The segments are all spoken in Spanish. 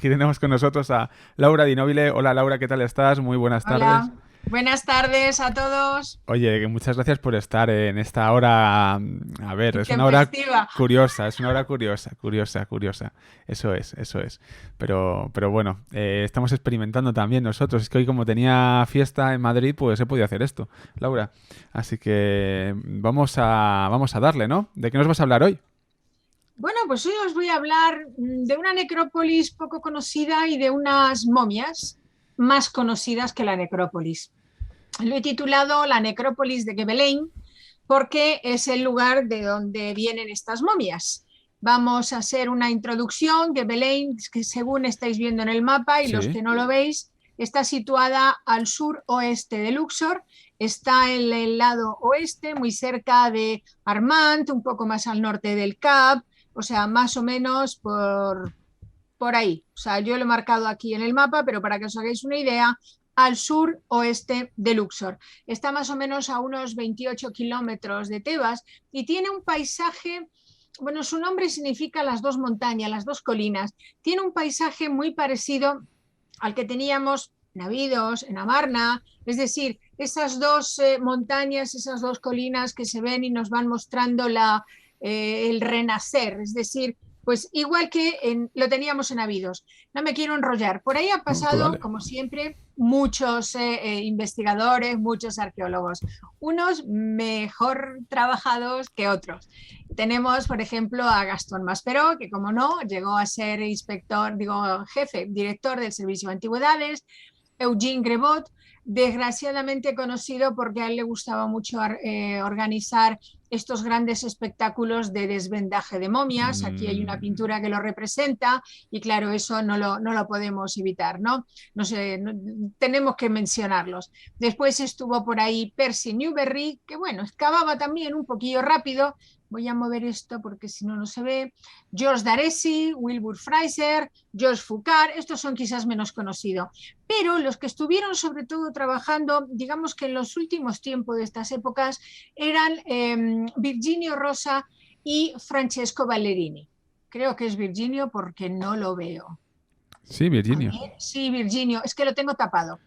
aquí tenemos con nosotros a Laura Di Nobile. Hola Laura, ¿qué tal estás? Muy buenas tardes. Hola, buenas tardes a todos. Oye, que muchas gracias por estar en esta hora. A ver, es una hora Intempestiva. curiosa, es una hora curiosa. Eso es, eso es. Pero bueno, estamos experimentando también nosotros. Es que hoy como tenía fiesta en Madrid, pues he podido hacer esto, Laura. Así que vamos a darle, ¿no? ¿De qué nos vas a hablar hoy? Bueno, pues hoy os voy a hablar de una necrópolis poco conocida y de unas momias más conocidas que la necrópolis. Lo he titulado La necrópolis de Gebelein porque es el lugar de donde vienen estas momias. Vamos a hacer una introducción. Gebelein, que según estáis viendo en el mapa y los Sí. que no lo veis, está situada al sur-oeste de Luxor, está en el lado oeste, muy cerca de Armand, un poco más al norte del Cap, o sea, más o menos por ahí. O sea, yo lo he marcado aquí en el mapa, pero para que os hagáis una idea, al sur-oeste de Luxor. Está más o menos a unos 28 kilómetros de Tebas y tiene un paisaje, bueno, su nombre significa las dos montañas, las dos colinas. Tiene un paisaje muy parecido al que teníamos en Abidos, en Amarna, es decir, esas dos montañas, esas dos colinas que se ven y nos van mostrando el renacer, es decir, pues igual que lo teníamos en Abidos. No me quiero enrollar. Por ahí ha Tú pasado, dale. como siempre, muchos investigadores, muchos arqueólogos, unos mejor trabajados que otros. Tenemos, por ejemplo, a Gastón Masperó, que como no, llegó a ser inspector, digo, jefe, director del Servicio de Antigüedades. Eugene Grebot, desgraciadamente conocido porque a él le gustaba mucho organizar estos grandes espectáculos de desvendaje de momias. Aquí hay una Mm, pintura que lo representa y claro, eso no lo podemos evitar, ¿no? No sé, no, tenemos que mencionarlos. Después estuvo por ahí Percy Newberry, que bueno, excavaba también un poquillo rápido. Voy a mover esto porque si no, no se ve. George Daresi, Wilbur Fraser, George Foucault, estos son quizás menos conocidos. Pero los que estuvieron sobre todo trabajando, digamos que en los últimos tiempos de estas épocas, eran Virginio Rosa y Francesco Ballerini. Creo que es Virginio porque no lo veo. sí, A Virginia. ver, sí, Virginio, es que lo tengo tapado.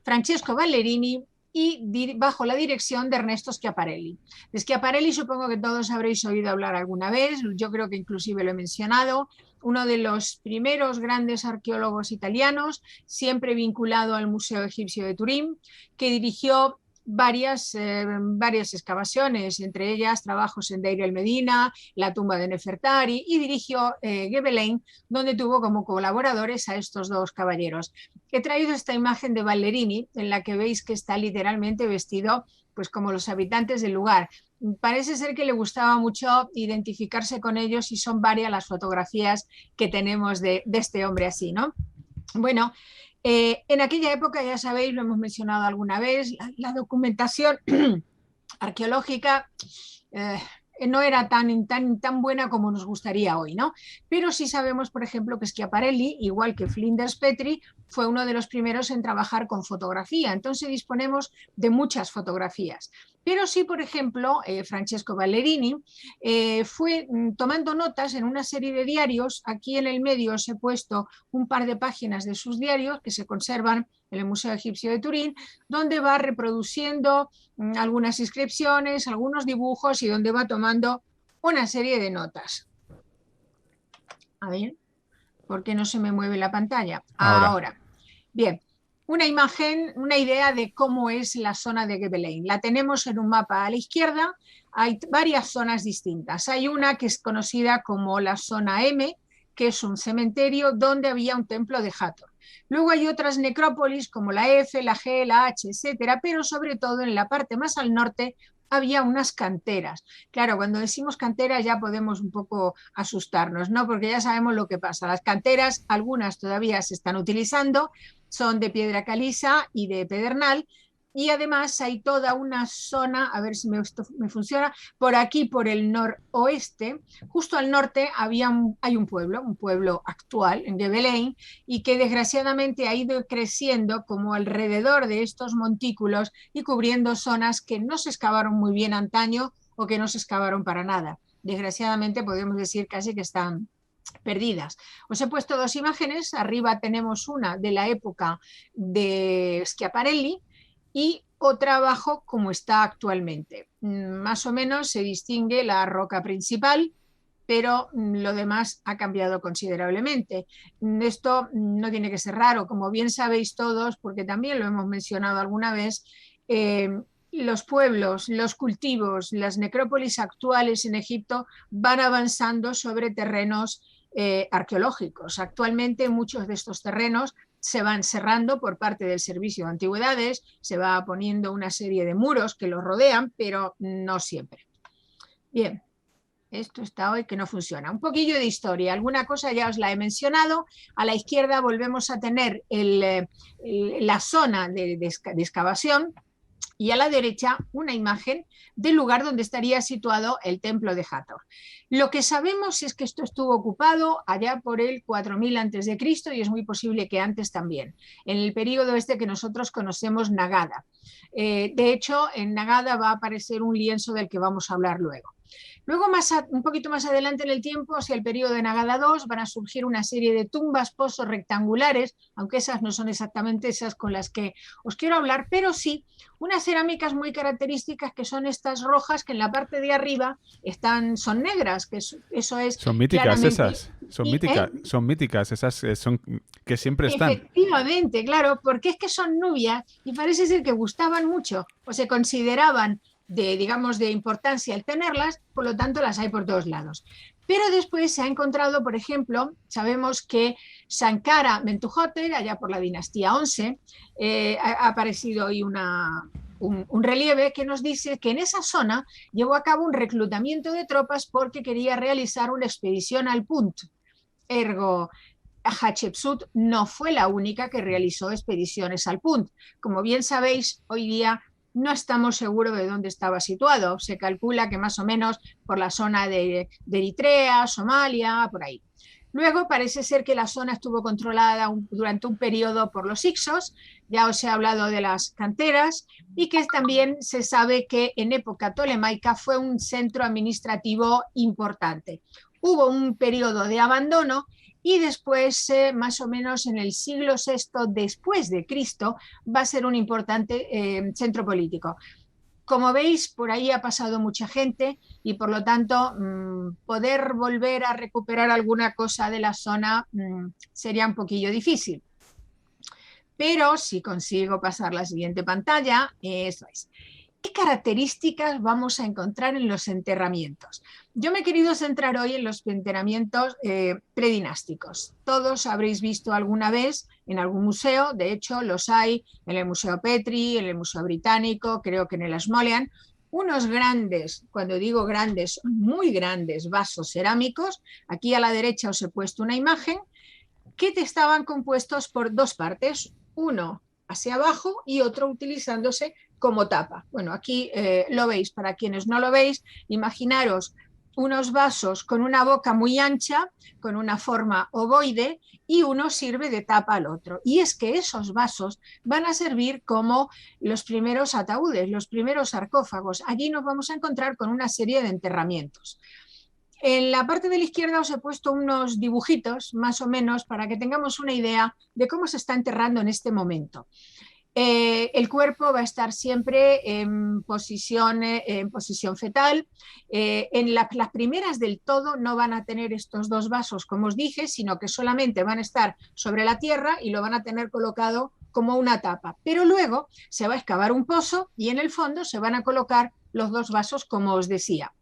Francesco Ballerini y bajo la dirección de Ernesto Schiaparelli. De Schiaparelli supongo que todos habréis oído hablar alguna vez, yo creo que inclusive lo he mencionado, uno de los primeros grandes arqueólogos italianos, siempre vinculado al Museo Egipcio de Turín, que dirigió varias excavaciones, entre ellas trabajos en Deir el Medina, la tumba de Nefertari, y dirigió Gebelein, donde tuvo como colaboradores a estos dos caballeros. He traído esta imagen de Ballerini, en la que veis que está literalmente vestido pues como los habitantes del lugar. Parece ser que le gustaba mucho identificarse con ellos y son varias las fotografías que tenemos de este hombre así, ¿no? Bueno, en aquella época, ya sabéis, lo hemos mencionado alguna vez, la documentación arqueológica eh, no era tan buena como nos gustaría hoy, ¿no? Pero sí sabemos, por ejemplo, que Schiaparelli, igual que Flinders Petrie, fue uno de los primeros en trabajar con fotografía. Entonces disponemos de muchas fotografías. Pero sí, por ejemplo, Francesco Ballerini fue tomando notas en una serie de diarios. Aquí en el medio os he puesto un par de páginas de sus diarios que se conservan en el Museo Egipcio de Turín, donde va reproduciendo algunas inscripciones, algunos dibujos y donde va tomando una serie de notas. A ver, ¿por qué no se me mueve la pantalla? Ahora. Ahora, bien, una imagen, una idea de cómo es la zona de Gebelein. La tenemos en un mapa a la izquierda. Hay varias zonas distintas. Hay una que es conocida como la zona M, que es un cementerio donde había un templo de Hathor. Luego hay otras necrópolis como la F, la G, la H, etcétera, pero sobre todo en la parte más al norte había unas canteras. Claro, cuando decimos canteras ya podemos un poco asustarnos, ¿no? Porque ya sabemos lo que pasa. Las canteras, algunas todavía se están utilizando, son de piedra caliza y de pedernal, y además hay toda una zona, a ver si esto me funciona, por aquí, por el noroeste, justo al norte hay un pueblo actual, en Gebelein, y que desgraciadamente ha ido creciendo como alrededor de estos montículos y cubriendo zonas que no se excavaron muy bien antaño o que no se excavaron para nada. Desgraciadamente podemos decir casi que están perdidas. Os he puesto dos imágenes, arriba tenemos una de la época de Schiaparelli y otra abajo como está actualmente. Más o menos se distingue la roca principal, pero lo demás ha cambiado considerablemente. Esto no tiene que ser raro, como bien sabéis todos, porque también lo hemos mencionado alguna vez, los pueblos, los cultivos, las necrópolis actuales en Egipto van avanzando sobre terrenos arqueológicos. Actualmente muchos de estos terrenos se van cerrando por parte del Servicio de Antigüedades, se va poniendo una serie de muros que los rodean, pero no siempre. Bien, esto está hoy que no funciona. Un poquillo de historia, alguna cosa ya os la he mencionado. A la izquierda volvemos a tener la zona de excavación, y a la derecha una imagen del lugar donde estaría situado el templo de Hathor. Lo que sabemos es que esto estuvo ocupado allá por el 4000 a.C. y es muy posible que antes también, en el periodo este que nosotros conocemos Nagada. De hecho, en Nagada va a aparecer un lienzo del que vamos a hablar luego. Luego, un poquito más adelante en el tiempo, hacia el periodo de Nagada II, van a surgir una serie de tumbas, pozos rectangulares, aunque esas no son exactamente esas con las que os quiero hablar, pero sí unas cerámicas muy características que son estas rojas que en la parte de arriba son negras, que eso es son míticas claramente, esas, son míticas esas, son que siempre están. Efectivamente, claro, porque es que son nubias y parece ser que gustaban mucho o se consideraban digamos, de importancia el tenerlas, por lo tanto las hay por todos lados. Pero después se ha encontrado, por ejemplo, sabemos que Sankara Mentuhotep, allá por la dinastía 11, ha aparecido hoy un relieve que nos dice que en esa zona llevó a cabo un reclutamiento de tropas porque quería realizar una expedición al Punt. Ergo, Hatshepsut no fue la única que realizó expediciones al Punt. Como bien sabéis, hoy día no estamos seguros de dónde estaba situado. Se calcula que más o menos por la zona de Eritrea, Somalia, por ahí. Luego parece ser que la zona estuvo controlada durante un periodo por los Hicsos, ya os he hablado de las canteras, y que también se sabe que en época tolemaica fue un centro administrativo importante. Hubo un periodo de abandono y después, más o menos en el siglo VI después de Cristo, va a ser un importante centro político. Como veis, por ahí ha pasado mucha gente y por lo tanto poder volver a recuperar alguna cosa de la zona sería un poquillo difícil. Pero si consigo pasar la siguiente pantalla, eso es. ¿Qué características vamos a encontrar en los enterramientos? Yo me he querido centrar hoy en los enterramientos predinásticos. Todos habréis visto alguna vez en algún museo, de hecho los hay en el Museo Petri, en el Museo Británico, creo que en el Ashmolean, unos grandes, cuando digo grandes, muy grandes vasos cerámicos. Aquí a la derecha os he puesto una imagen que estaban compuestos por dos partes, uno hacia abajo y otro utilizándose como tapa. Bueno, aquí lo veis, para quienes no lo veis, imaginaros unos vasos con una boca muy ancha, con una forma ovoide, y uno sirve de tapa al otro. Y es que esos vasos van a servir como los primeros ataúdes, los primeros sarcófagos. Allí nos vamos a encontrar con una serie de enterramientos. En la parte de la izquierda os he puesto unos dibujitos, más o menos, para que tengamos una idea de cómo se está enterrando en este momento. El cuerpo va a estar siempre en posición fetal. Las primeras del todo no van a tener estos dos vasos, como os dije, sino que solamente van a estar sobre la tierra y lo van a tener colocado como una tapa. Pero luego se va a excavar un pozo y en el fondo se van a colocar los dos vasos, como os decía.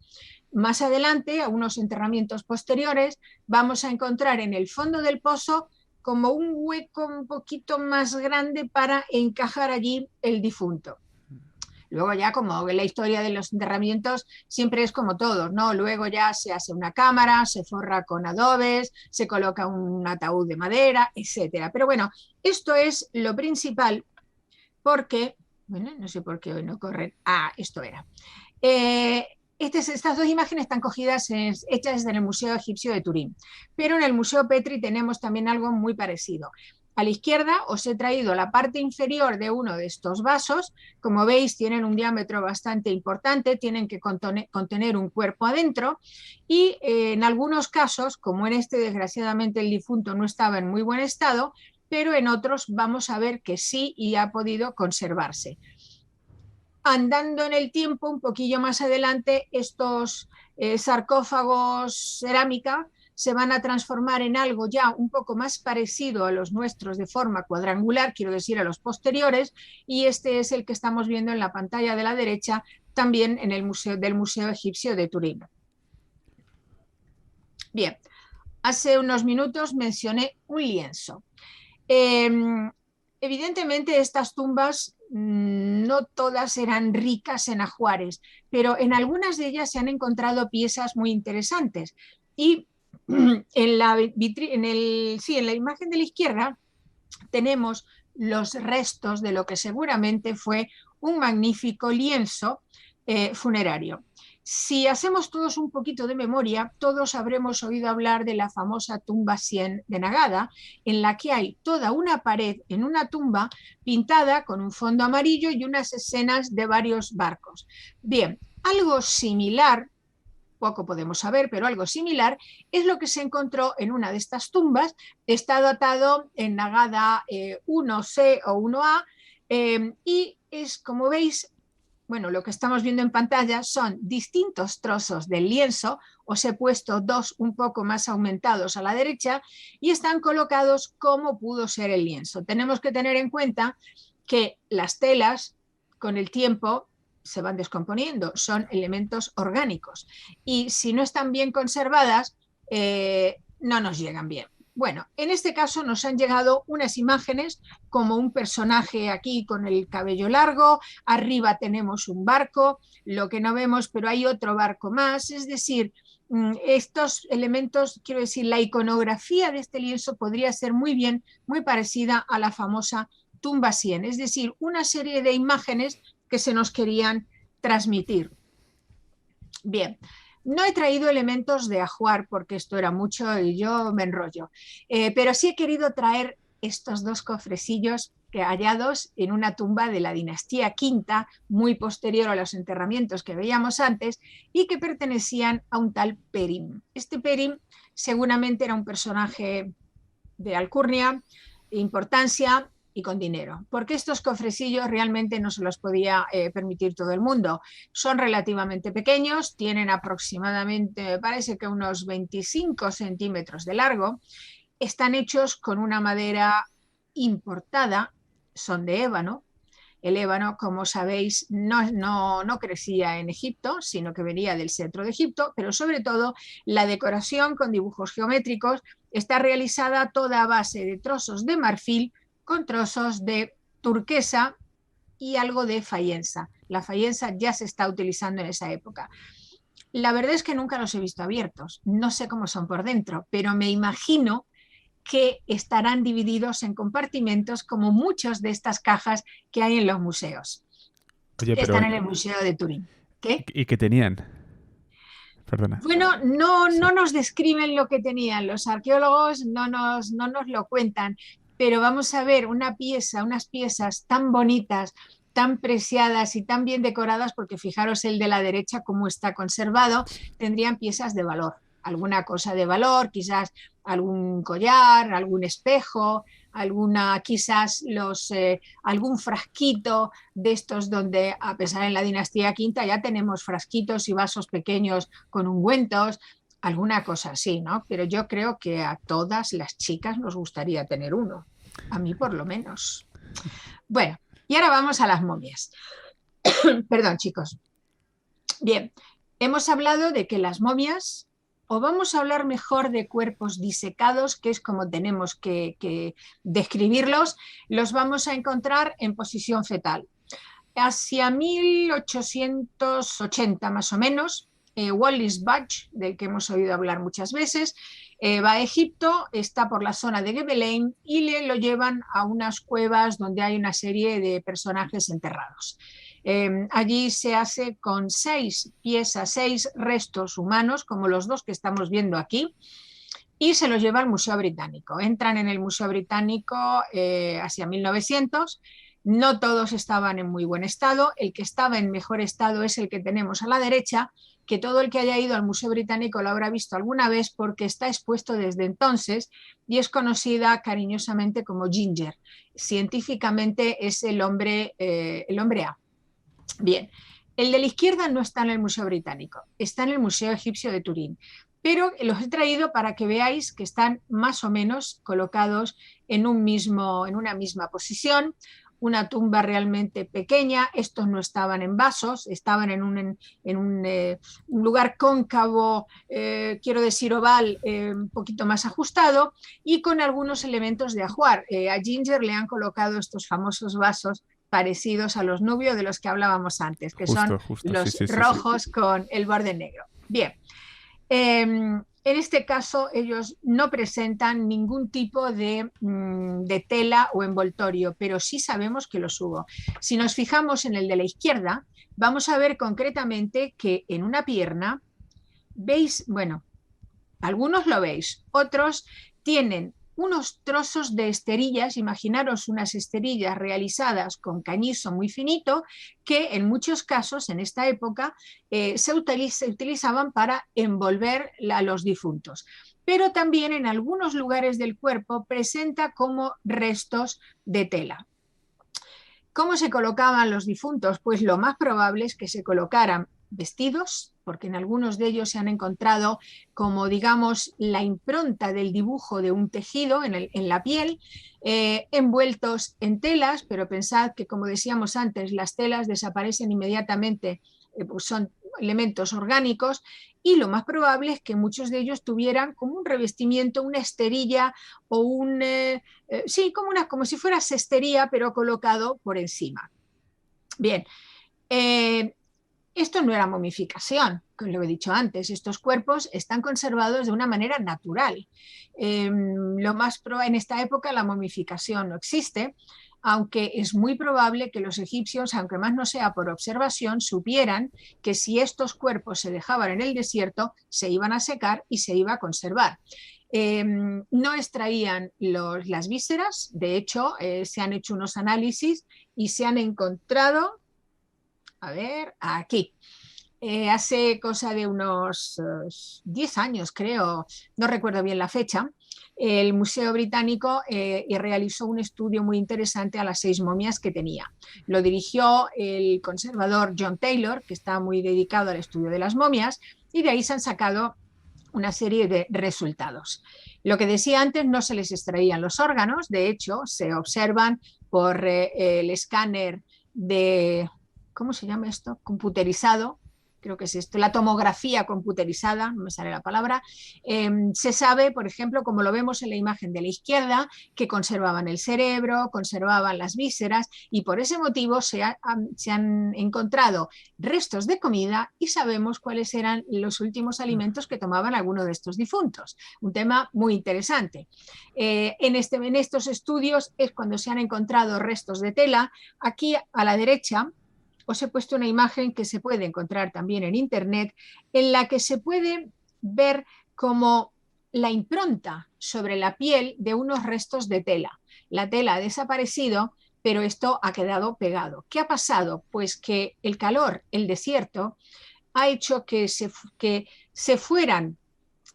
Más adelante, a unos enterramientos posteriores, vamos a encontrar en el fondo del pozo como un hueco un poquito más grande para encajar allí el difunto. Luego ya, como la historia de los enterramientos siempre es como todos, ¿no? Luego ya se hace una cámara, se forra con adobes, se coloca un ataúd de madera, etcétera. Pero bueno, esto es lo principal porque, bueno, no sé por qué hoy no corren. Ah, esto era. Estas dos imágenes están hechas en el Museo Egipcio de Turín, pero en el Museo Petri tenemos también algo muy parecido. A la izquierda os he traído la parte inferior de uno de estos vasos. Como veis, tienen un diámetro bastante importante, tienen que contener un cuerpo adentro y en algunos casos, como en este desgraciadamente el difunto no estaba en muy buen estado, pero en otros vamos a ver que sí y ha podido conservarse. Andando en el tiempo, un poquillo más adelante, estos sarcófagos cerámica se van a transformar en algo ya un poco más parecido a los nuestros de forma cuadrangular, quiero decir a los posteriores, y este es el que estamos viendo en la pantalla de la derecha, también en el Museo Egipcio de Turín. Bien, hace unos minutos mencioné un lienzo. Evidentemente estas tumbas no todas eran ricas en ajuares, pero en algunas de ellas se han encontrado piezas muy interesantes. Y en la imagen de la izquierda tenemos los restos de lo que seguramente fue un magnífico lienzo funerario. Si hacemos todos un poquito de memoria, todos habremos oído hablar de la famosa tumba 100 de Nagada, en la que hay toda una pared en una tumba pintada con un fondo amarillo y unas escenas de varios barcos. Bien, algo similar, poco podemos saber, pero algo similar, es lo que se encontró en una de estas tumbas. Está datado en Nagada 1C o 1A y es, como veis, bueno, lo que estamos viendo en pantalla son distintos trozos del lienzo. Os he puesto dos un poco más aumentados a la derecha y están colocados como pudo ser el lienzo. Tenemos que tener en cuenta que las telas con el tiempo se van descomponiendo, son elementos orgánicos y si no están bien conservadas no nos llegan bien. Bueno, en este caso nos han llegado unas imágenes como un personaje aquí con el cabello largo, arriba tenemos un barco, lo que no vemos, pero hay otro barco más, es decir, estos elementos, quiero decir, la iconografía de este lienzo podría ser muy bien, muy parecida a la famosa tumba 100, es decir, una serie de imágenes que se nos querían transmitir. Bien. No he traído elementos de ajuar porque esto era mucho y yo me enrollo, pero sí he querido traer estos dos cofrecillos hallados en una tumba de la dinastía Quinta, muy posterior a los enterramientos que veíamos antes, y que pertenecían a un tal Perim. Este Perim seguramente era un personaje de alcurnia, importancia y con dinero, porque estos cofrecillos realmente no se los podía permitir todo el mundo. Son relativamente pequeños, tienen aproximadamente, me parece que unos 25 centímetros de largo, están hechos con una madera importada, son de ébano. El ébano, como sabéis, no crecía en Egipto, sino que venía del centro de Egipto, pero sobre todo la decoración con dibujos geométricos está realizada toda a base de trozos de marfil con trozos de turquesa y algo de fayenza. La fayenza ya se está utilizando en esa época. La verdad es que nunca los he visto abiertos, no sé cómo son por dentro, pero me imagino que estarán divididos en compartimentos como muchas de estas cajas que hay en los museos. Oye, pero Están en el Museo de Turín. ¿Qué? ¿y qué tenían? Perdona. Bueno, no Sí. nos describen lo que tenían, los arqueólogos no nos lo cuentan, pero vamos a ver unas piezas tan bonitas, tan preciadas y tan bien decoradas, porque fijaros el de la derecha cómo está conservado, tendrían piezas de valor, alguna cosa de valor, quizás algún collar, algún espejo, quizás algún frasquito de estos donde, a pesar en la dinastía Quinta, ya tenemos frasquitos y vasos pequeños con ungüentos, alguna cosa así, ¿no? Pero yo creo que a todas las chicas nos gustaría tener uno, a mí por lo menos. Bueno, y ahora vamos a las momias. Perdón, chicos. Bien, hemos hablado de que las momias, o vamos a hablar mejor de cuerpos disecados, que es como tenemos que describirlos, los vamos a encontrar en posición fetal. Hacia 1880 más o menos, Wallis Budge, del que hemos oído hablar muchas veces, va a Egipto, está por la zona de Gebelein y lo llevan a unas cuevas donde hay una serie de personajes enterrados. Allí se hace con 6 piezas, 6 restos humanos, como los dos que estamos viendo aquí, y se los lleva al Museo Británico. Entran en el Museo Británico hacia 1900. No todos estaban en muy buen estado. El que estaba en mejor estado es el que tenemos a la derecha, que todo el que haya ido al Museo Británico lo habrá visto alguna vez porque está expuesto desde entonces y es conocida cariñosamente como Ginger. Científicamente es el hombre A. Bien, el de la izquierda no está en el Museo Británico, está en el Museo Egipcio de Turín, pero los he traído para que veáis que están más o menos colocados en una misma posición. Una tumba realmente pequeña, estos no estaban en vasos, estaban en un lugar cóncavo, quiero decir oval, un poquito más ajustado y con algunos elementos de ajuar. A Ginger le han colocado estos famosos vasos parecidos a los nubios de los que hablábamos antes, que son Justo, sí, los sí, sí, sí. rojos con el borde negro. Bien, en este caso, ellos no presentan ningún tipo de tela o envoltorio, pero sí sabemos que los hubo. Si nos fijamos en el de la izquierda, vamos a ver concretamente que en una pierna, veis, bueno, algunos lo veis, otros tienen unos trozos de esterillas, imaginaros unas esterillas realizadas con cañizo muy finito, que en muchos casos en esta época se utilizaban para envolver a los difuntos. Pero también en algunos lugares del cuerpo presenta como restos de tela. ¿Cómo se colocaban los difuntos? Pues lo más probable es que se colocaran vestidos, porque en algunos de ellos se han encontrado como, digamos, la impronta del dibujo de un tejido en la piel, envueltos en telas, pero pensad que, como decíamos antes, las telas desaparecen inmediatamente, pues son elementos orgánicos, y lo más probable es que muchos de ellos tuvieran como un revestimiento, una esterilla o sí, como si fuera cestería, pero colocado por encima. Bien, esto no era momificación, como lo he dicho antes, estos cuerpos están conservados de una manera natural. En esta época la momificación no existe, aunque es muy probable que los egipcios, aunque más no sea por observación, supieran que si estos cuerpos se dejaban en el desierto, se iban a secar y se iba a conservar. No extraían las vísceras, de hecho, se han hecho unos análisis y se han encontrado, a ver, aquí, hace cosa de unos 10 años, creo, no recuerdo bien la fecha, el Museo Británico realizó un estudio muy interesante a las 6 momias que tenía. Lo dirigió el conservador John Taylor, que está muy dedicado al estudio de las momias, y de ahí se han sacado una serie de resultados. Lo que decía antes, no se les extraían los órganos, de hecho, se observan por el escáner de, ¿cómo se llama esto? Computerizado, creo que es esto, la tomografía computerizada, no me sale la palabra. Se sabe, por ejemplo, como lo vemos en la imagen de la izquierda, que conservaban el cerebro, conservaban las vísceras, y por ese motivo se han encontrado restos de comida y sabemos cuáles eran los últimos alimentos que tomaban algunos de estos difuntos. Un tema muy interesante. En estos estudios es cuando se han encontrado restos de tela. Aquí a la derecha os he puesto una imagen que se puede encontrar también en internet, en la que se puede ver como la impronta sobre la piel de unos restos de tela. La tela ha desaparecido, pero esto ha quedado pegado. ¿Qué ha pasado? Pues que el calor, el desierto, ha hecho que se fueran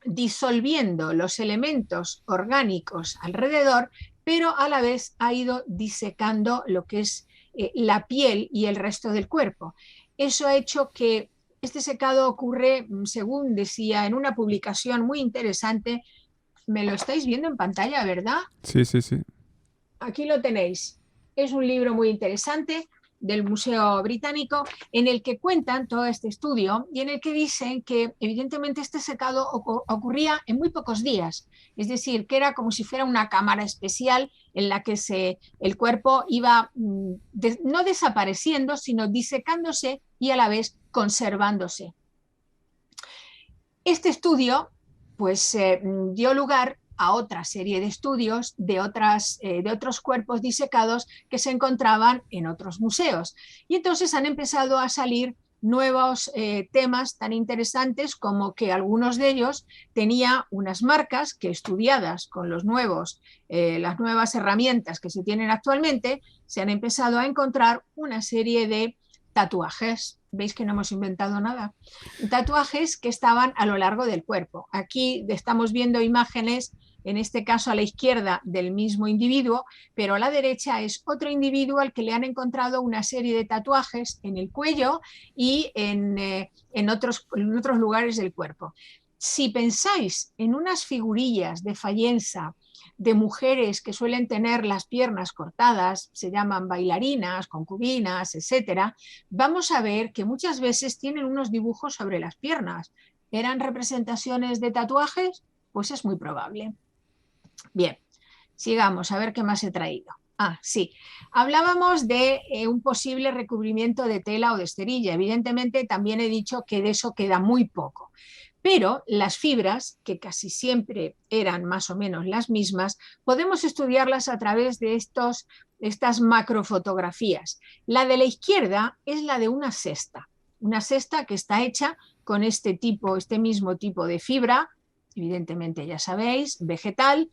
disolviendo los elementos orgánicos alrededor, pero a la vez ha ido disecando lo que es la piel y el resto del cuerpo. Eso ha hecho que este secado ocurre, según decía en una publicación muy interesante, me lo estáis viendo en pantalla, ¿verdad? Sí, sí, sí. Aquí lo tenéis. Es un libro muy interesante del Museo Británico en el que cuentan todo este estudio y en el que dicen que evidentemente este secado ocurría en muy pocos días, es decir, que era como si fuera una cámara especial en la que el cuerpo iba no desapareciendo, sino disecándose y a la vez conservándose. Este estudio pues dio lugar a otra serie de estudios de otros cuerpos disecados que se encontraban en otros museos. Y entonces han empezado a salir nuevos temas tan interesantes como que algunos de ellos tenía unas marcas que, estudiadas con las nuevas herramientas que se tienen actualmente, se han empezado a encontrar una serie de tatuajes. ¿Veis que no hemos inventado nada? Tatuajes que estaban a lo largo del cuerpo. Aquí estamos viendo imágenes, en este caso a la izquierda, del mismo individuo, pero a la derecha es otro individuo al que le han encontrado una serie de tatuajes en el cuello y en otros lugares del cuerpo. Si pensáis en unas figurillas de fayenza de mujeres que suelen tener las piernas cortadas, se llaman bailarinas, concubinas, etcétera, vamos a ver que muchas veces tienen unos dibujos sobre las piernas. ¿Eran representaciones de tatuajes? Pues es muy probable. Bien, sigamos a ver qué más he traído. Sí, hablábamos de un posible recubrimiento de tela o de esterilla. Evidentemente también he dicho que de eso queda muy poco. Pero las fibras, que casi siempre eran más o menos las mismas, podemos estudiarlas a través de estas macrofotografías. La de la izquierda es la de una cesta que está hecha con este mismo tipo de fibra, evidentemente ya sabéis, vegetal,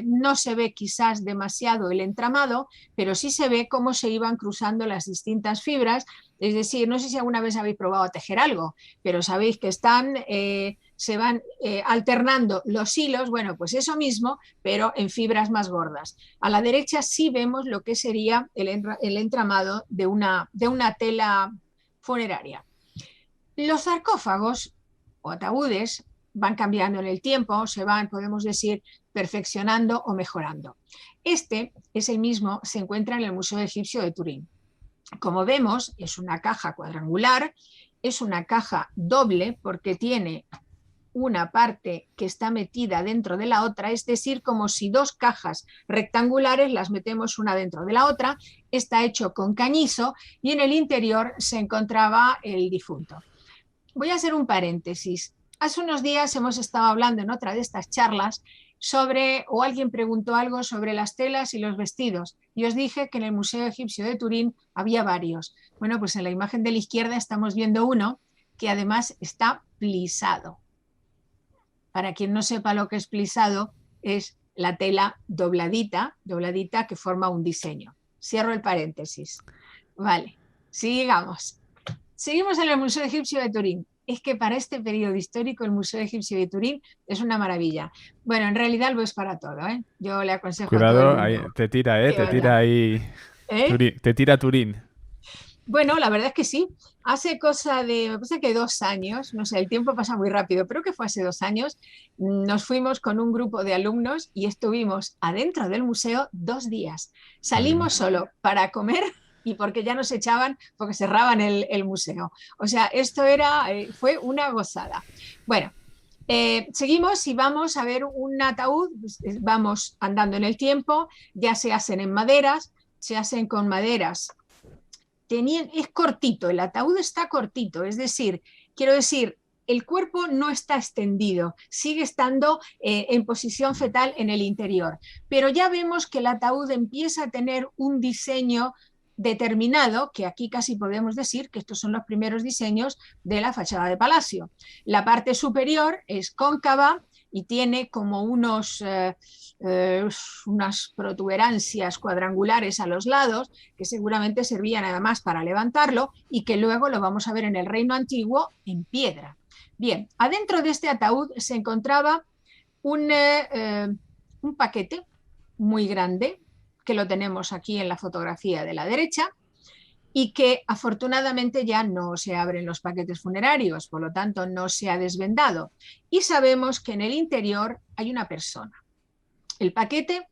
no se ve quizás demasiado el entramado, pero sí se ve cómo se iban cruzando las distintas fibras. Es decir, no sé si alguna vez habéis probado a tejer algo, pero sabéis que se van alternando los hilos, bueno, pues eso mismo, pero en fibras más gordas. A la derecha sí vemos lo que sería el entramado de una tela funeraria. Los sarcófagos o ataúdes van cambiando en el tiempo, se van, podemos decir, perfeccionando o mejorando. Este es el mismo, se encuentra en el Museo Egipcio de Turín. Como vemos, es una caja cuadrangular, es una caja doble porque tiene una parte que está metida dentro de la otra, es decir, como si dos cajas rectangulares las metemos una dentro de la otra. Está hecho con cañizo y en el interior se encontraba el difunto. Voy a hacer un paréntesis. Hace unos días hemos estado hablando en otra de estas charlas o alguien preguntó algo sobre las telas y los vestidos, y os dije que en el Museo Egipcio de Turín había varios. Bueno, pues en la imagen de la izquierda estamos viendo uno que además está plisado. Para quien no sepa lo que es plisado, es la tela dobladita que forma un diseño. Cierro el paréntesis. Vale, sigamos. Seguimos en el Museo Egipcio de Turín. Es que para este periodo histórico el Museo Egipcio de Turín es una maravilla. Bueno, en realidad lo es para todo, ¿eh? Yo le aconsejo a todo el Cuidado, mundo ahí, te tira, que te vaya. tira ahí. Te tira Turín. Bueno, la verdad es que sí. Hace me parece que 2 años, no sé, el tiempo pasa muy rápido, pero que fue hace 2 años, nos fuimos con un grupo de alumnos y estuvimos adentro del museo 2 días. Salimos solo para comer y porque ya nos echaban, porque cerraban el museo. O sea, fue una gozada. Bueno, seguimos y vamos a ver un ataúd, vamos andando en el tiempo, ya se hacen en maderas, se hacen con maderas. Es cortito, el ataúd está cortito, es decir, quiero decir, el cuerpo no está extendido, sigue estando en posición fetal en el interior, pero ya vemos que el ataúd empieza a tener un diseño determinado, que aquí casi podemos decir que estos son los primeros diseños de la fachada de palacio. La parte superior es cóncava y tiene como unas protuberancias cuadrangulares a los lados que seguramente servían además para levantarlo y que luego lo vamos a ver en el Reino Antiguo en piedra. Bien, adentro de este ataúd se encontraba un paquete muy grande, que lo tenemos aquí en la fotografía de la derecha, y que afortunadamente ya no se abren los paquetes funerarios, por lo tanto no se ha desvendado. Y sabemos que en el interior hay una persona. El paquete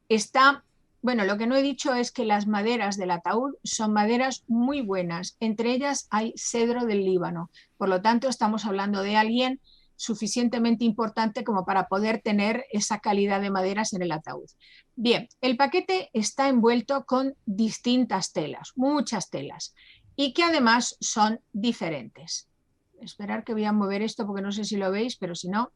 está, bueno, lo que no he dicho es que las maderas del ataúd son maderas muy buenas, entre ellas hay cedro del Líbano, por lo tanto estamos hablando de alguien suficientemente importante como para poder tener esa calidad de maderas en el ataúd. Bien, el paquete está envuelto con distintas telas, muchas telas, y que además son diferentes. Esperar que voy a mover esto porque no sé si lo veis, pero si no.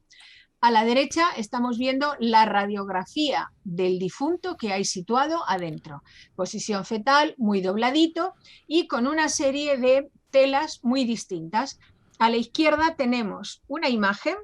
A la derecha estamos viendo la radiografía del difunto que hay situado adentro. Posición fetal, muy dobladito y con una serie de telas muy distintas. A la izquierda tenemos una imagen,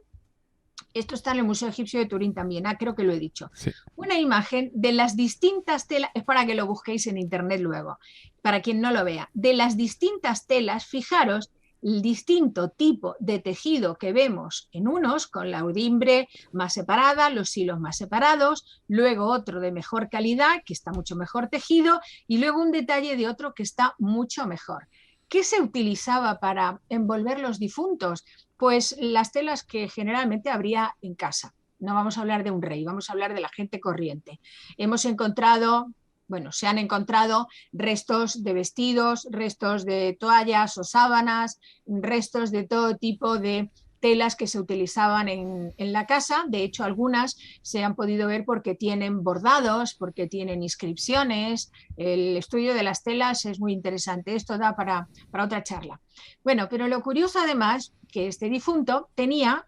esto está en el Museo Egipcio de Turín también, creo que lo he dicho, Sí. una imagen de las distintas telas, es para que lo busquéis en internet luego, para quien no lo vea, de las distintas telas. Fijaros el distinto tipo de tejido que vemos en unos con la audimbre más separada, los hilos más separados, luego otro de mejor calidad que está mucho mejor tejido y luego un detalle de otro que está mucho mejor. ¿Qué se utilizaba para envolver los difuntos? Pues las telas que generalmente habría en casa. No vamos a hablar de un rey, vamos a hablar de la gente corriente. Hemos encontrado, bueno, se han encontrado restos de vestidos, restos de toallas o sábanas, restos de todo tipo de telas que se utilizaban en la casa. De hecho, algunas se han podido ver porque tienen bordados, porque tienen inscripciones. El estudio de las telas es muy interesante. Esto da para otra charla. Bueno, pero lo curioso además que este difunto tenía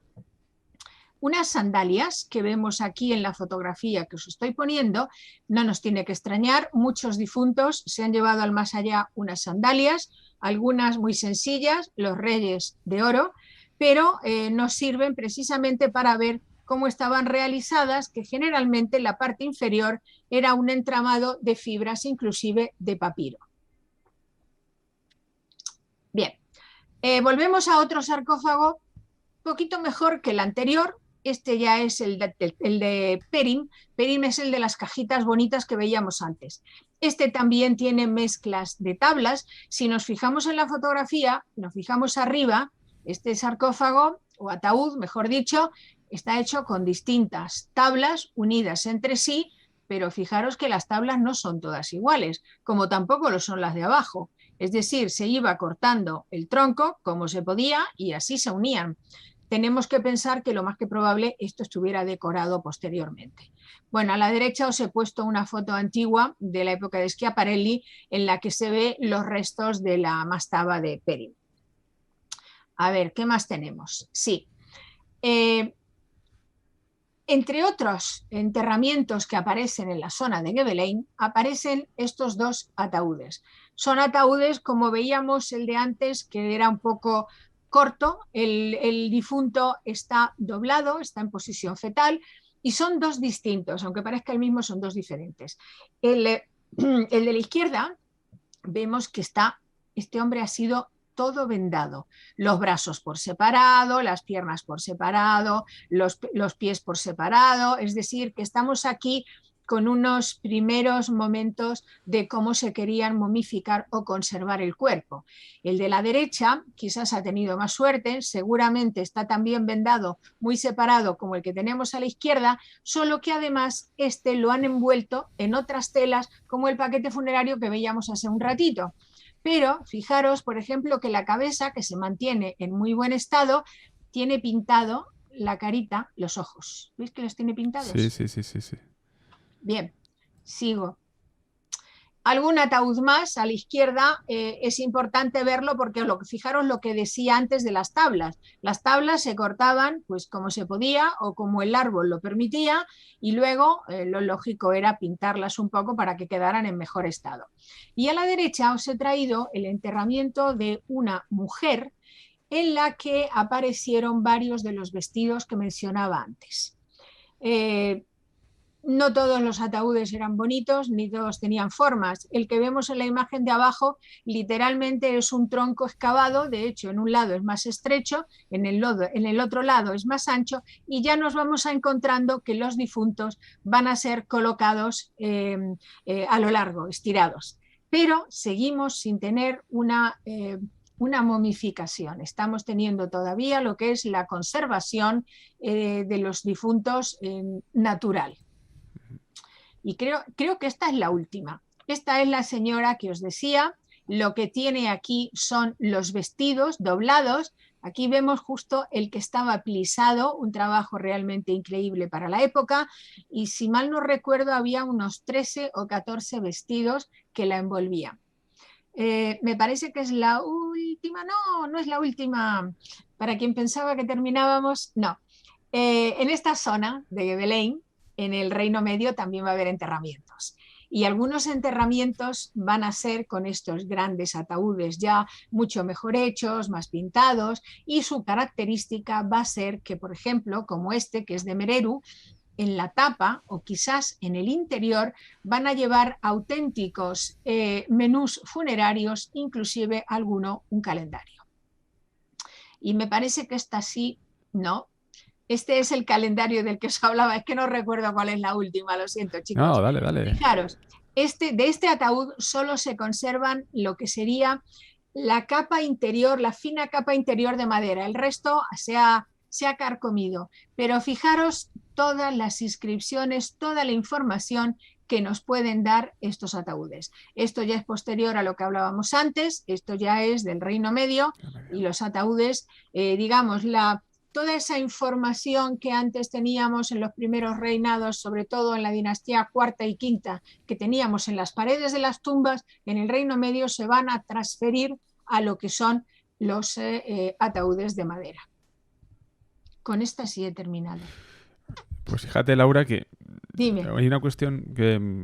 unas sandalias que vemos aquí en la fotografía que os estoy poniendo. No nos tiene que extrañar, muchos difuntos se han llevado al más allá unas sandalias, algunas muy sencillas, los reyes de oro, pero nos sirven precisamente para ver cómo estaban realizadas, que generalmente la parte inferior era un entramado de fibras, inclusive de papiro. Bien, volvemos a otro sarcófago, un poquito mejor que el anterior. Este ya es el de Perim. Perim es el de las cajitas bonitas que veíamos antes. Este también tiene mezclas de tablas. Si nos fijamos en la fotografía, nos fijamos arriba, este sarcófago, o ataúd, mejor dicho, está hecho con distintas tablas unidas entre sí, pero fijaros que las tablas no son todas iguales, como tampoco lo son las de abajo. Es decir, se iba cortando el tronco como se podía y así se unían. Tenemos que pensar que lo más que probable esto estuviera decorado posteriormente. Bueno, a la derecha os he puesto una foto antigua de la época de Schiaparelli en la que se ve los restos de la mastaba de Perim. A ver, ¿qué más tenemos? Sí. Entre otros enterramientos que aparecen en la zona de Gebelein, aparecen estos dos ataúdes. Son ataúdes, como veíamos el de antes, que era un poco corto, el difunto está doblado, está en posición fetal, y son dos distintos, aunque parezca el mismo, son dos diferentes. El de la izquierda, vemos que este hombre ha sido todo vendado, los brazos por separado, las piernas por separado, los pies por separado, es decir, que estamos aquí con unos primeros momentos de cómo se querían momificar o conservar el cuerpo. El de la derecha quizás ha tenido más suerte, seguramente está también vendado muy separado como el que tenemos a la izquierda, solo que además este lo han envuelto en otras telas como el paquete funerario que veíamos hace un ratito. Pero fijaros, por ejemplo, que la cabeza, que se mantiene en muy buen estado, tiene pintado la carita, los ojos. ¿Veis que los tiene pintados? Sí, sí, sí, sí, sí. Bien, sigo. Algún ataúd más a la izquierda, es importante verlo porque fijaros lo que decía antes de las tablas. Las tablas se cortaban pues como se podía o como el árbol lo permitía y luego lo lógico era pintarlas un poco para que quedaran en mejor estado. Y a la derecha os he traído el enterramiento de una mujer en la que aparecieron varios de los vestidos que mencionaba antes. No todos los ataúdes eran bonitos, ni todos tenían formas. El que vemos en la imagen de abajo literalmente es un tronco excavado, de hecho en un lado es más estrecho, en el otro lado es más ancho y ya nos vamos a encontrando que los difuntos van a ser colocados a lo largo, estirados. Pero seguimos sin tener una momificación. Estamos teniendo todavía lo que es la conservación de los difuntos natural. Y creo que esta es la última. Esta es la señora que os decía. Lo que tiene aquí son los vestidos doblados. Aquí vemos justo el que estaba plisado, un trabajo realmente increíble para la época. Y si mal no recuerdo, había unos 13 o 14 vestidos que la envolvían. Me parece que es la última. No, no es la última. Para quien pensaba que terminábamos, no. En esta zona de Gebelein, en el Reino Medio, también va a haber enterramientos. Y algunos enterramientos van a ser con estos grandes ataúdes ya mucho mejor hechos, más pintados, y su característica va a ser que, por ejemplo, como este, que es de Mereru, en la tapa o quizás en el interior van a llevar auténticos menús funerarios, inclusive alguno un calendario. Y me parece que esta sí, no. Este es el calendario del que os hablaba, es que no recuerdo cuál es la última, lo siento, No, chicos. dale, dale. Fijaros, de este ataúd solo se conservan lo que sería la capa interior, la fina capa interior de madera. El resto se ha carcomido. Pero fijaros todas las inscripciones, toda la información que nos pueden dar estos ataúdes. Esto ya es posterior a lo que hablábamos antes, esto ya es del Reino Medio y los ataúdes, digamos, toda esa información que antes teníamos en los primeros reinados, sobre todo en la dinastía cuarta y quinta, que teníamos en las paredes de las tumbas, en el Reino Medio se van a transferir a lo que son los ataúdes de madera. Con esta sí he terminado. Pues fíjate, Laura, que Dime. hay una cuestión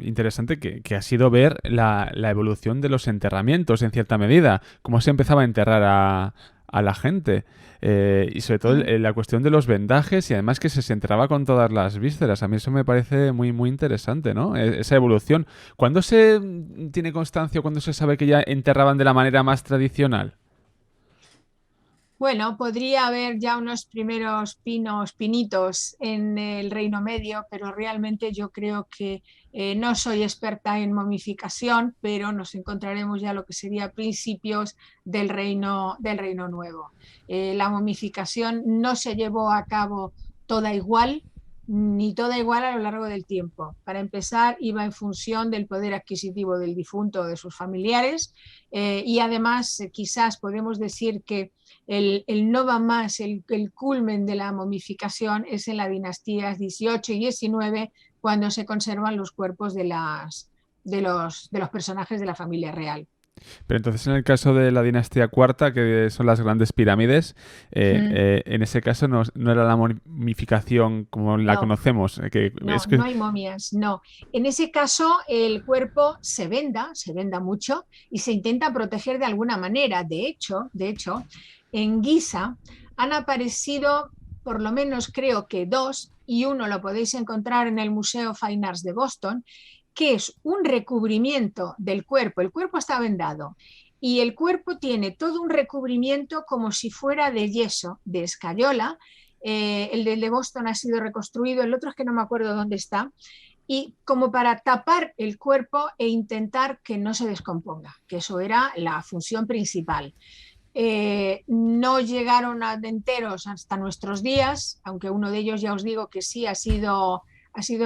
interesante que ha sido ver la evolución de los enterramientos en cierta medida, cómo se empezaba a enterrar a la gente. Y sobre todo la cuestión de los vendajes y además que se enterraba con todas las vísceras. A mí eso me parece muy, muy interesante, ¿no? Esa evolución. ¿Cuándo se tiene constancia, cuándo se sabe que ya enterraban de la manera más tradicional? Bueno, podría haber ya unos primeros pinitos en el Reino Medio, pero realmente yo creo que no soy experta en momificación, pero nos encontraremos ya lo que sería principios del Reino Nuevo. La momificación no se llevó a cabo toda igual, ni toda igual a lo largo del tiempo. Para empezar, iba en función del poder adquisitivo del difunto o de sus familiares y además quizás podemos decir que el no va más, el culmen de la momificación es en la dinastías 18 y 19, cuando se conservan los cuerpos de los personajes de la familia real. Pero entonces en el caso de la dinastía cuarta, que son las grandes pirámides, en ese caso no era la momificación como la No, conocemos. no, no hay momias, no. En ese caso el cuerpo se venda mucho y se intenta proteger de alguna manera. De hecho, en Giza han aparecido por lo menos creo que dos, y uno lo podéis encontrar en el Museo Fine Arts de Boston, que es un recubrimiento del cuerpo. El cuerpo está vendado y el cuerpo tiene todo un recubrimiento como si fuera de yeso, de escayola. El de Boston ha sido reconstruido, el otro es que no me acuerdo dónde está, y como para tapar el cuerpo e intentar que no se descomponga, que eso era la función principal. No llegaron a enteros hasta nuestros días, aunque uno de ellos ya os digo que sí ha sido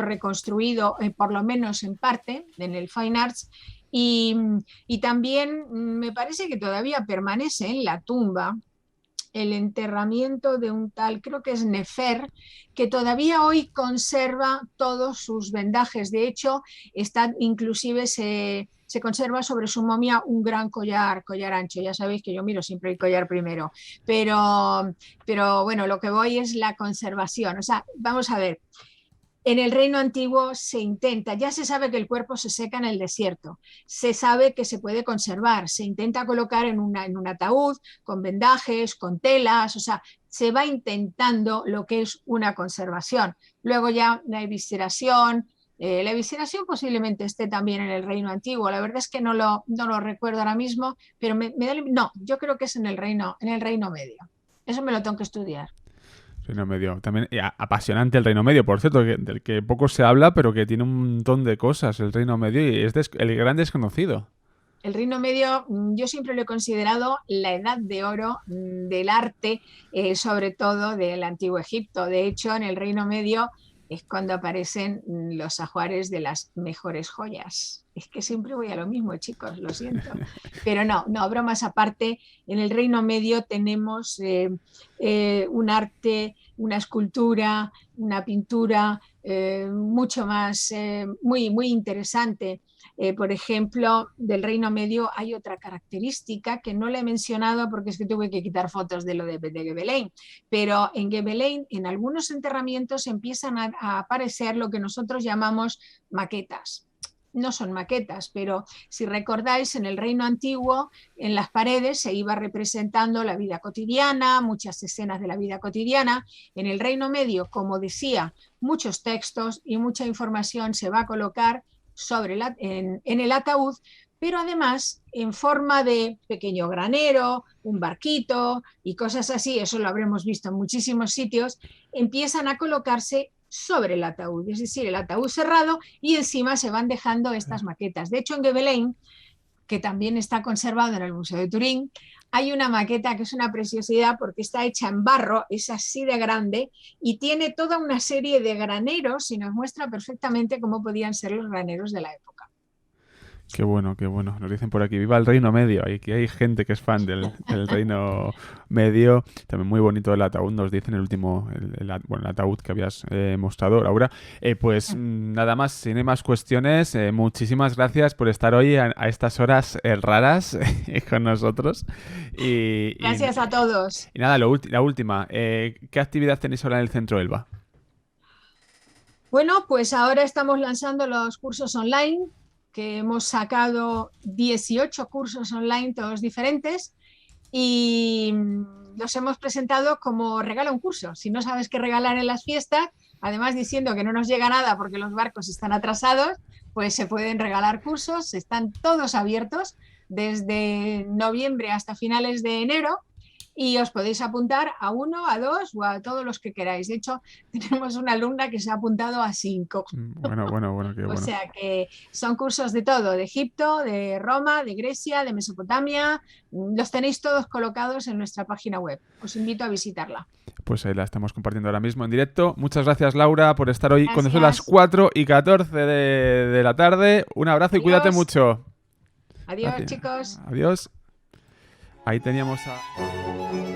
reconstruido, por lo menos en parte, en el Fine Arts, y también me parece que todavía permanece en la tumba el enterramiento de un tal, creo que es Nefer, que todavía hoy conserva todos sus vendajes. De hecho, está, inclusive se conserva sobre su momia un gran collar ancho. Ya sabéis que yo miro siempre el collar primero. Pero bueno, lo que voy es la conservación. O sea, vamos a ver. En el reino antiguo se intenta, ya se sabe que el cuerpo se seca en el desierto, se sabe que se puede conservar, se intenta colocar en un ataúd con vendajes, con telas, o sea, se va intentando lo que es una conservación. Luego ya la evisceración posiblemente esté también en el reino antiguo, la verdad es que no lo recuerdo ahora mismo, pero no, yo creo que es en el reino medio. Eso me lo tengo que estudiar. Reino Medio. También apasionante el Reino Medio, por cierto, del que poco se habla, pero que tiene un montón de cosas el Reino Medio y es el gran desconocido. El Reino Medio yo siempre lo he considerado la edad de oro del arte, sobre todo del Antiguo Egipto. De hecho, en el Reino Medio es cuando aparecen los ajuares de las mejores joyas. Es que siempre voy a lo mismo, chicos, lo siento. Pero no, bromas aparte, en el Reino Medio tenemos un arte, una escultura, una pintura mucho más, muy, muy interesante. Por ejemplo, del Reino Medio hay otra característica que no le he mencionado porque es que tuve que quitar fotos de lo de Gebelein, pero en Gebelein, en algunos enterramientos empiezan a aparecer lo que nosotros llamamos maquetas. no son maquetas, pero si recordáis, en el Reino Antiguo, en las paredes se iba representando la vida cotidiana, muchas escenas de la vida cotidiana. En el Reino Medio, como decía, muchos textos y mucha información se va a colocar en el ataúd, pero además en forma de pequeño granero, un barquito y cosas así, eso lo habremos visto en muchísimos sitios, empiezan a colocarse sobre el ataúd, es decir, el ataúd cerrado, y encima se van dejando estas maquetas. De hecho, en Gebelein, que también está conservado en el Museo de Turín, hay una maqueta que es una preciosidad porque está hecha en barro, es así de grande y tiene toda una serie de graneros y nos muestra perfectamente cómo podían ser los graneros de la época. Qué bueno, qué bueno. Nos dicen por aquí, viva el Reino Medio. Aquí hay gente que es fan del Reino Medio. También muy bonito el ataúd, nos dicen el último, el ataúd que habías mostrado, Laura. Pues nada más, si no hay más cuestiones, muchísimas gracias por estar hoy a estas horas raras con nosotros. Gracias a todos. Y nada, la última, ¿qué actividad tenéis ahora en el Centro Elba? Bueno, pues ahora estamos lanzando los cursos online, que hemos sacado 18 cursos online, todos diferentes, y los hemos presentado como regala un curso. Si no sabes qué regalar en las fiestas, además diciendo que no nos llega nada porque los barcos están atrasados, pues se pueden regalar cursos, están todos abiertos desde noviembre hasta finales de enero. Y os podéis apuntar a 1, a 2 o a todos los que queráis. De hecho, tenemos una alumna que se ha apuntado a 5. Bueno, qué bueno. O sea que son cursos de todo, de Egipto, de Roma, de Grecia, de Mesopotamia. Los tenéis todos colocados en nuestra página web. Os invito a visitarla. Pues ahí la estamos compartiendo ahora mismo en directo. Muchas gracias, Laura, por estar hoy cuando son las 4:14 de la tarde. Un abrazo. Adiós. Y cuídate mucho. Adiós, gracias, chicos. Adiós. Ahí teníamos a...